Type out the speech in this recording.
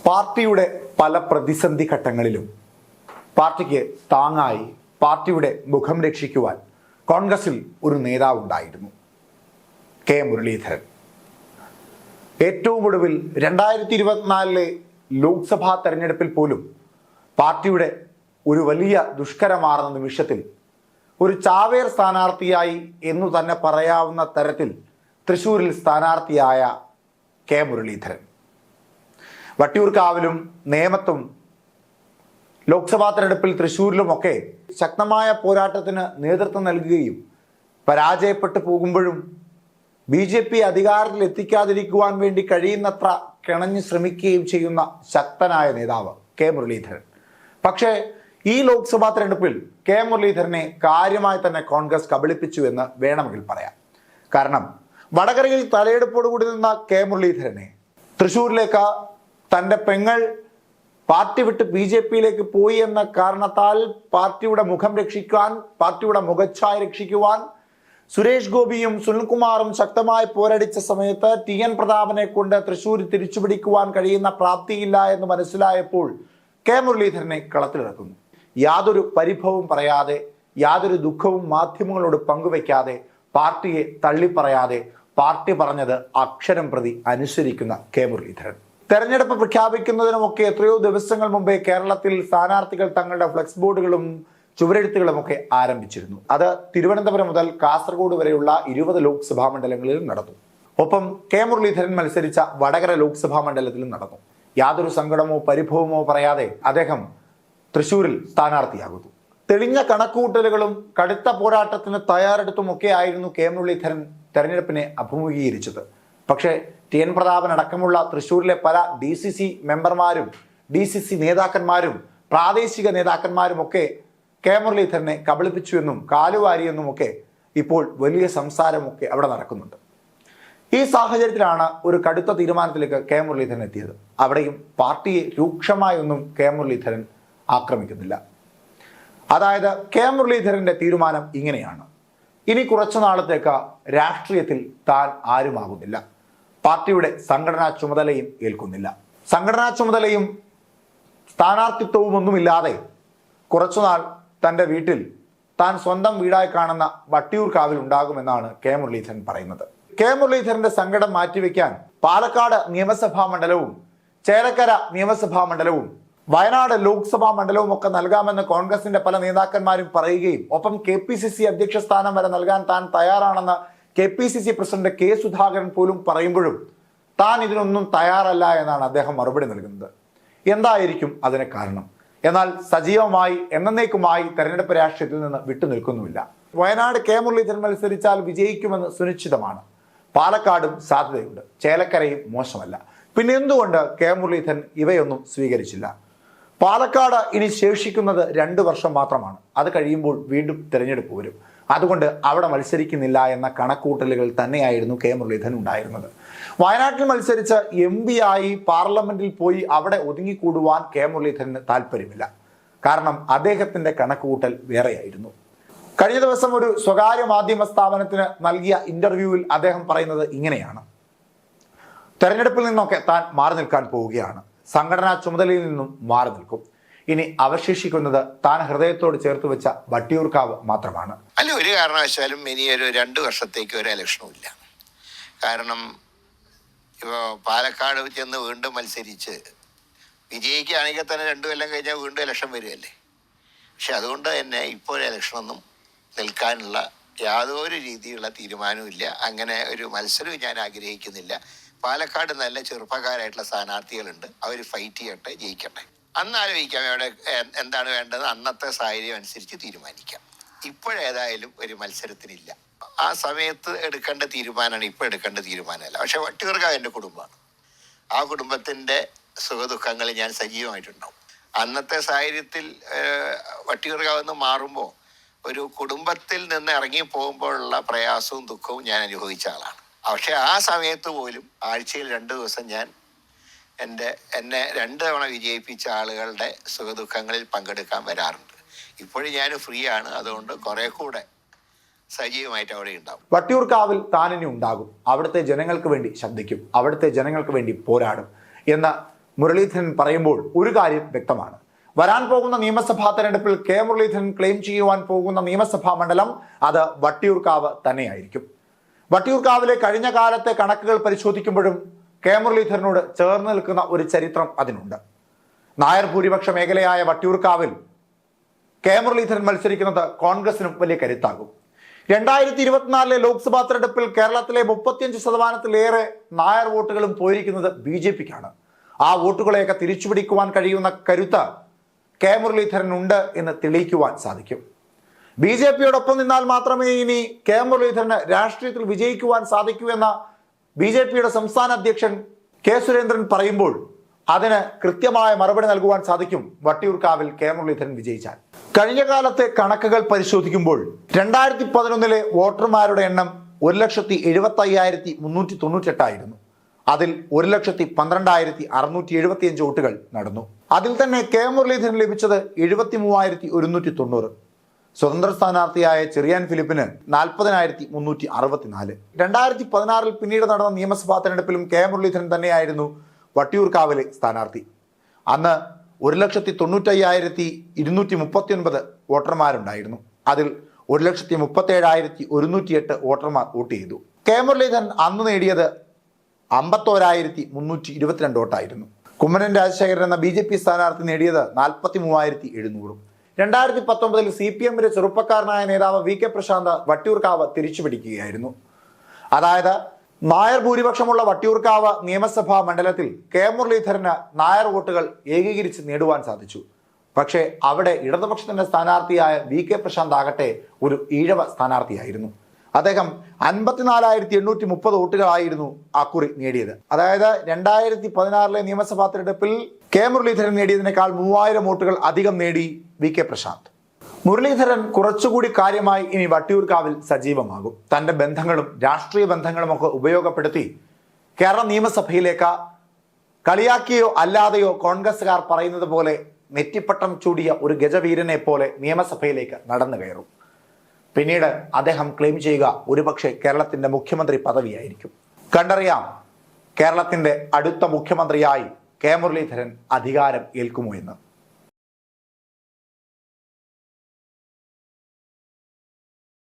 പാർട്ടിയുടെ പല പ്രതിസന്ധി ഘട്ടങ്ങളിലും പാർട്ടിക്ക് താങ്ങായി പാർട്ടിയുടെ മുഖം രക്ഷിക്കുവാൻ കോൺഗ്രസിൽ ഒരു നേതാവുണ്ടായിരുന്നു, കെ മുരളീധരൻ. ഏറ്റവും ഒടുവിൽ 2024 ലോക്സഭാ തെരഞ്ഞെടുപ്പിൽ പോലും പാർട്ടിയുടെ ഒരു വലിയ ദുഷ്കരമാർന്ന നിമിഷത്തിൽ ഒരു ചാവേർ സ്ഥാനാർത്ഥിയായി എന്നു തന്നെ പറയാവുന്ന തരത്തിൽ തൃശ്ശൂരിൽ സ്ഥാനാർത്ഥിയായ കെ മുരളീധരൻ. വട്ടിയൂർക്കാവിലും നേമത്തും ലോക്സഭാ തെരഞ്ഞെടുപ്പിൽ തൃശ്ശൂരിലുമൊക്കെ ശക്തമായ പോരാട്ടത്തിന് നേതൃത്വം നൽകുകയും പരാജയപ്പെട്ടു പോകുമ്പോഴും BJP അധികാരത്തിൽ എത്തിക്കാതിരിക്കുവാൻ വേണ്ടി കഴിയുന്നത്ര കിണഞ്ഞു ശ്രമിക്കുകയും ചെയ്യുന്ന ശക്തനായ നേതാവ് കെ മുരളീധരൻ. പക്ഷേ ഈ ലോക്സഭാ തെരഞ്ഞെടുപ്പിൽ കെ മുരളീധരനെ കാര്യമായി തന്നെ കോൺഗ്രസ് കബളിപ്പിച്ചു എന്ന് വേണമെങ്കിൽ പറയാം. കാരണം വടകരയിൽ തലയെടുപ്പോടുകൂടി നിന്ന കെ മുരളീധരനെ തൃശ്ശൂരിലേക്ക് തൻ്റെ പെങ്ങൾ പാർട്ടി വിട്ട് BJPയിലേക്ക് പോയി എന്ന കാരണത്താൽ പാർട്ടിയുടെ മുഖം രക്ഷിക്കാൻ, പാർട്ടിയുടെ മുഖച്ഛായ രക്ഷിക്കുവാൻ സുരേഷ് ഗോപിയും സുനിൽകുമാറും ശക്തമായി പോരടിച്ച സമയത്ത് TN പ്രതാപനെ കൊണ്ട് തൃശ്ശൂർ തിരിച്ചുപിടിക്കുവാൻ കഴിയുന്ന പ്രാപ്തിയില്ല എന്ന് മനസ്സിലായപ്പോൾ കെ മുരളീധരനെ കളത്തിലിറക്കുന്നു. യാതൊരു പരിഭവവും പറയാതെ, യാതൊരു ദുഃഖവും മാധ്യമങ്ങളോട് പങ്കുവെക്കാതെ, പാർട്ടിയെ തള്ളിപ്പറയാതെ പാർട്ടി പറഞ്ഞത് അക്ഷരം പ്രതി അനുസരിക്കുന്ന കെ മുരളീധരൻ. തെരഞ്ഞെടുപ്പ് പ്രഖ്യാപിക്കുന്നതിനുമൊക്കെ എത്രയോ ദിവസങ്ങൾ മുമ്പേ കേരളത്തിൽ സ്ഥാനാർത്ഥികൾ തങ്ങളുടെ ഫ്ലെക്സ് ബോർഡുകളും ചുവരെഴുത്തുകളുമൊക്കെ ആരംഭിച്ചിരുന്നു. അത് തിരുവനന്തപുരം മുതൽ കാസർഗോഡ് വരെയുള്ള 20 ലോക്സഭാ മണ്ഡലങ്ങളിൽ നടന്നു. ഒപ്പം കെ മുരളീധരൻ മത്സരിച്ച വടകര ലോക്സഭാ മണ്ഡലത്തിലും നടന്നു. യാതൊരു സങ്കടമോ പരിഭവമോ പറയാതെ അദ്ദേഹം തൃശ്ശൂരിൽ സ്ഥാനാർത്ഥിയാകുന്നു. തെളിഞ്ഞ കണക്കുകൂട്ടലുകളും കടുത്ത പോരാട്ടത്തിന് തയ്യാറെടുത്തുമൊക്കെ ആയിരുന്നു കെ മുരളീധരൻ തെരഞ്ഞെടുപ്പിനെ അഭിമുഖീകരിച്ചത്. പക്ഷേ TN പ്രതാപൻ അടക്കമുള്ള തൃശ്ശൂരിലെ പല DCC മെമ്പർമാരും DCC നേതാക്കന്മാരും പ്രാദേശിക നേതാക്കന്മാരുമൊക്കെ കെ മുരളീധരനെ കബളിപ്പിച്ചുവെന്നും കാലുവാരിയെന്നുമൊക്കെ ഇപ്പോൾ വലിയ സംസാരമൊക്കെ അവിടെ നടക്കുന്നുണ്ട്. ഈ സാഹചര്യത്തിലാണ് ഒരു കടുത്ത തീരുമാനത്തിലേക്ക് കെ മുരളീധരൻ എത്തിയത്. അവിടെയും പാർട്ടിയെ രൂക്ഷമായൊന്നും കെ മുരളീധരൻ ആക്രമിക്കുന്നില്ല. അതായത് കെ മുരളീധരന്റെ തീരുമാനം ഇങ്ങനെയാണ്: ഇനി കുറച്ചു നാളത്തേക്ക് രാഷ്ട്രീയത്തിൽ താൻ ആരുമാകുന്നില്ല, പാർട്ടിയുടെ സംഘടനാ ചുമതലയും ഏൽക്കുന്നില്ല. സംഘടനാ ചുമതലയും സ്ഥാനാർത്ഥിത്വവും ഒന്നുമില്ലാതെ കുറച്ചുനാൾ തൻ്റെ വീട്ടിൽ താൻ സ്വന്തം വീടായി കാണുന്ന വട്ടിയൂർക്കാവിൽ ഉണ്ടാകുമെന്നാണ് കെ മുരളീധരൻ പറയുന്നത്. കെ മുരളീധരന്റെ സങ്കടം മാറ്റിവെക്കാൻ പാലക്കാട് നിയമസഭാ മണ്ഡലവും ചേലക്കര നിയമസഭാ മണ്ഡലവും വയനാട് ലോക്സഭാ മണ്ഡലവും ഒക്കെ നൽകാമെന്ന് കോൺഗ്രസിന്റെ പല നേതാക്കന്മാരും പറയുകയും ഒപ്പം KPCC അധ്യക്ഷ സ്ഥാനം വരെ നൽകാൻ താൻ തയ്യാറാണെന്ന് KPCC പ്രസിഡന്റ് K സുധാകരൻ പോലും പറയുമ്പോഴും താൻ ഇതിനൊന്നും തയ്യാറല്ല എന്നാണ് അദ്ദേഹം മറുപടി നൽകുന്നത്. എന്തായിരിക്കും അതിന് കാരണം? എന്നാൽ സജീവമായി എന്നേക്കുമായി തെരഞ്ഞെടുപ്പ് രാഷ്ട്രീയത്തിൽ നിന്ന് വിട്ടുനിൽക്കുന്നുമില്ല. വയനാട് കെ മുരളീധരൻ മത്സരിച്ചാൽ വിജയിക്കുമെന്ന് സുനിശ്ചിതമാണ്. പാലക്കാടും സാധ്യതയുണ്ട്, ചേലക്കരയും മോശമല്ല. പിന്നെ എന്തുകൊണ്ട് കെ മുരളീധരൻ ഇവയൊന്നും സ്വീകരിച്ചില്ല? പാലക്കാട് ഇനി ശേഷിക്കുന്നത് 2 വർഷം മാത്രമാണ്. അത് കഴിയുമ്പോൾ വീണ്ടും തിരഞ്ഞെടുപ്പ് വരും. അതുകൊണ്ട് അവിടെ മത്സരിക്കുന്നില്ല എന്ന കണക്കൂട്ടലുകൾ തന്നെയായിരുന്നു കെ മുരളീധരൻ ഉണ്ടായിരുന്നത്. വയനാട്ടിൽ മത്സരിച്ച് MP ആയി പാർലമെന്റിൽ പോയി അവിടെ ഒതുങ്ങിക്കൂടുവാൻ കെ മുരളീധരന് താല്പര്യമില്ല. കാരണം അദ്ദേഹത്തിന്റെ കണക്കുകൂട്ടൽ വേറെയായിരുന്നു. കഴിഞ്ഞ ദിവസം ഒരു സ്വകാര്യ മാധ്യമ സ്ഥാപനത്തിന് നൽകിയ ഇന്റർവ്യൂവിൽ അദ്ദേഹം പറയുന്നത് ഇങ്ങനെയാണ്: തെരഞ്ഞെടുപ്പിൽ നിന്നൊക്കെ താൻ മാറി നിൽക്കാൻ പോവുകയാണ്, സംഘടനാ ചുമതലയിൽ നിന്നും മാറി നിൽക്കും. ഇനി അവശേഷിക്കുന്നത് താൻ ഹൃദയത്തോട് ചേർത്ത് വെച്ച വട്ടിയൂർക്കാവ് മാത്രമാണ്. അല്ല, ഒരു കാരണവശാലും ഇനി ഒരു 2 വർഷത്തേക്ക് ഒരു ഇലക്ഷനും ഇല്ല. കാരണം ഇപ്പോൾ പാലക്കാട് ചെന്ന് വീണ്ടും മത്സരിച്ച് വിജയിക്കുകയാണെങ്കിൽ തന്നെ 2 കൊല്ലം കഴിഞ്ഞാൽ വീണ്ടും ഇലക്ഷൻ വരികയല്ലേ. പക്ഷെ അതുകൊണ്ട് തന്നെ ഇപ്പോൾ ഇലക്ഷനൊന്നും നിൽക്കാനുള്ള യാതൊരു രീതിയിലുള്ള തീരുമാനവും ഇല്ല. അങ്ങനെ ഒരു മത്സരവും ഞാൻ ആഗ്രഹിക്കുന്നില്ല. പാലക്കാട് നല്ല ചെറുപ്പക്കാരായിട്ടുള്ള സ്ഥാനാർത്ഥികളുണ്ട്, അവർ ഫൈറ്റ് ചെയ്യട്ടെ, ജയിക്കട്ടെ. അന്ന് ആലോചിക്കാം എവിടെ എന്താണ് വേണ്ടത്, അന്നത്തെ സാഹചര്യം അനുസരിച്ച് തീരുമാനിക്കാം. ഇപ്പോഴേതായാലും ഒരു മത്സരത്തിനില്ല. ആ സമയത്ത് എടുക്കേണ്ട തീരുമാനമാണ്, ഇപ്പോൾ എടുക്കേണ്ട തീരുമാനമല്ല. പക്ഷെ വട്ടിയൂർക്കാവ് എൻ്റെ കുടുംബമാണ്. ആ കുടുംബത്തിൻ്റെ സുഖദുഃഖങ്ങൾ ഞാൻ സജീവമായിട്ടുണ്ടാവും. അന്നത്തെ സാഹചര്യത്തിൽ വട്ടിയൂർക്കാവ് നിന്ന് മാറുമ്പോൾ ഒരു കുടുംബത്തിൽ നിന്ന് ഇറങ്ങി പോകുമ്പോഴുള്ള പ്രയാസവും ദുഃഖവും ഞാൻ അനുഭവിച്ച ആളാണ്. പക്ഷെ ആ സമയത്ത് പോലും ആഴ്ചയിൽ 2 ദിവസം ഞാൻ എന്നെ 2 തവണ വിജയിപ്പിച്ച ആളുകളുടെ സുഖദുഃഖങ്ങളിൽ പങ്കെടുക്കാൻ വരാറുണ്ട്. ഇപ്പോഴും ഞാൻ ഫ്രീ ആണ്, അതുകൊണ്ട് കുറെ കൂടെ സജീവമായിട്ട് അവിടെ ഉണ്ടാവും. വട്ടിയൂർക്കാവിൽ താനിനി ഉണ്ടാകും, അവിടുത്തെ ജനങ്ങൾക്ക് വേണ്ടി ശബ്ദിക്കും, അവിടുത്തെ ജനങ്ങൾക്ക് വേണ്ടി പോരാടും എന്ന മുരളീധരൻ പറയുമ്പോൾ ഒരു കാര്യം വ്യക്തമാണ്. വരാൻ പോകുന്ന നിയമസഭാ തെരഞ്ഞെടുപ്പിൽ കെ മുരളീധരൻ ക്ലെയിം ചെയ്യുവാൻ പോകുന്ന നിയമസഭാ മണ്ഡലം അത് വട്ടിയൂർക്കാവ് തന്നെയായിരിക്കും. വട്ടിയൂർക്കാവിലെ കഴിഞ്ഞ കാലത്തെ കണക്കുകൾ പരിശോധിക്കുമ്പോഴും കെ മുരളീധരനോട് ചേർന്ന് നിൽക്കുന്ന ഒരു ചരിത്രം അതിനുണ്ട്. നായർ ഭൂരിപക്ഷ മേഖലയായ വട്ടിയൂർക്കാവിൽ കെ മുരളീധരൻ മത്സരിക്കുന്നത് കോൺഗ്രസിനും വലിയ കരുത്താകും. 2024 ലോക്സഭാ തെരഞ്ഞെടുപ്പിൽ കേരളത്തിലെ 35%-ലേറെ നായർ വോട്ടുകളും പോയിരിക്കുന്നത് BJPക്കാണ്. ആ വോട്ടുകളെയൊക്കെ തിരിച്ചുപിടിക്കുവാൻ കഴിയുന്ന കരുത്ത് കെ മുരളീധരൻ ഉണ്ട് എന്ന് തെളിയിക്കുവാൻ സാധിക്കും. BJPയോടൊപ്പം നിന്നാൽ മാത്രമേ ഇനി കെ മുരളീധരന് രാഷ്ട്രീയത്തിൽ വിജയിക്കുവാൻ സാധിക്കൂ എന്ന BJPയുടെ സംസ്ഥാന അധ്യക്ഷൻ കെ സുരേന്ദ്രൻ പറയുമ്പോൾ അതിന് കൃത്യമായ മറുപടി നൽകുവാൻ സാധിക്കും വട്ടിയൂർക്കാവിൽ കെ മുരളീധരൻ വിജയിച്ചാൽ. കഴിഞ്ഞ കാലത്തെ കണക്കുകൾ പരിശോധിക്കുമ്പോൾ 2011 വോട്ടർമാരുടെ എണ്ണം 1,75,398 ആയിരുന്നു. അതിൽ 1,12,675 വോട്ടുകൾ നടന്നു. അതിൽ തന്നെ കെ മുരളീധരൻ ലഭിച്ചത് 73,190. സ്വതന്ത്ര സ്ഥാനാർത്ഥിയായ ചെറിയാൻ ഫിലിപ്പിന് 40,364. 2016 പിന്നീട് നടന്ന നിയമസഭാ തെരഞ്ഞെടുപ്പിലും കെ മുരളീധരൻ തന്നെയായിരുന്നു വട്ടിയൂർക്കാവിലെ സ്ഥാനാർത്ഥി. അന്ന് 1,95,239 വോട്ടർമാരുണ്ടായിരുന്നു. അതിൽ 1,37,108 വോട്ടർമാർ വോട്ട് ചെയ്തു. കെ മുരളീധരൻ അന്ന് നേടിയത് 51,322 വോട്ടായിരുന്നു. കുമ്മനം രാജശേഖരൻ എന്ന BJP സ്ഥാനാർത്ഥി നേടിയത് 43,700. 2019 CPMന്റെ ചെറുപ്പക്കാരനായ നേതാവ് VK പ്രശാന്ത് വട്ടിയൂർക്കാവ് തിരിച്ചുപിടിക്കുകയായിരുന്നു. അതായത് നായർ ഭൂരിപക്ഷമുള്ള വട്ടിയൂർക്കാവ് നിയമസഭാ മണ്ഡലത്തിൽ കെ മുരളീധരന് നായർ വോട്ടുകൾ ഏകീകരിച്ച് നേടുവാൻ സാധിച്ചു. പക്ഷേ അവിടെ ഇടതുപക്ഷത്തിന്റെ സ്ഥാനാർത്ഥിയായ VK പ്രശാന്ത് ആകട്ടെ ഒരു ഈഴവ സ്ഥാനാർത്ഥിയായിരുന്നു. അദ്ദേഹം 54,830 വോട്ടുകളായിരുന്നു അക്കുറി നേടിയത്. അതായത് 2016 നിയമസഭാ തെരഞ്ഞെടുപ്പിൽ കെ മുരളീധരൻ നേടിയതിനേക്കാൾ 3000 വോട്ടുകൾ അധികം നേടി VK പ്രശാന്ത്. മുരളീധരൻ കുറച്ചുകൂടി കാര്യമായി ഇനി വട്ടിയൂർക്കാവിൽ സജീവമാകും. തന്റെ ബന്ധങ്ങളും രാഷ്ട്രീയ ബന്ധങ്ങളും ഒക്കെ ഉപയോഗപ്പെടുത്തി കേരള നിയമസഭയിലേക്ക് കളിയാക്കിയോ അല്ലാതെയോ കോൺഗ്രസുകാർ പറയുന്നത് പോലെ നെറ്റിപ്പട്ടം ചൂടിയ ഒരു ഗജവീരനെ പോലെ നിയമസഭയിലേക്ക് നടന്നു കയറും. പിന്നീട് അദ്ദേഹം ക്ലെയിം ചെയ്യുക ഒരുപക്ഷെ കേരളത്തിന്റെ മുഖ്യമന്ത്രി പദവിയായിരിക്കും. കണ്ടറിയാം കേരളത്തിന്റെ അടുത്ത മുഖ്യമന്ത്രിയായി കെ മുരളീധരൻ അധികാരം ഏൽക്കുമോ എന്ന്.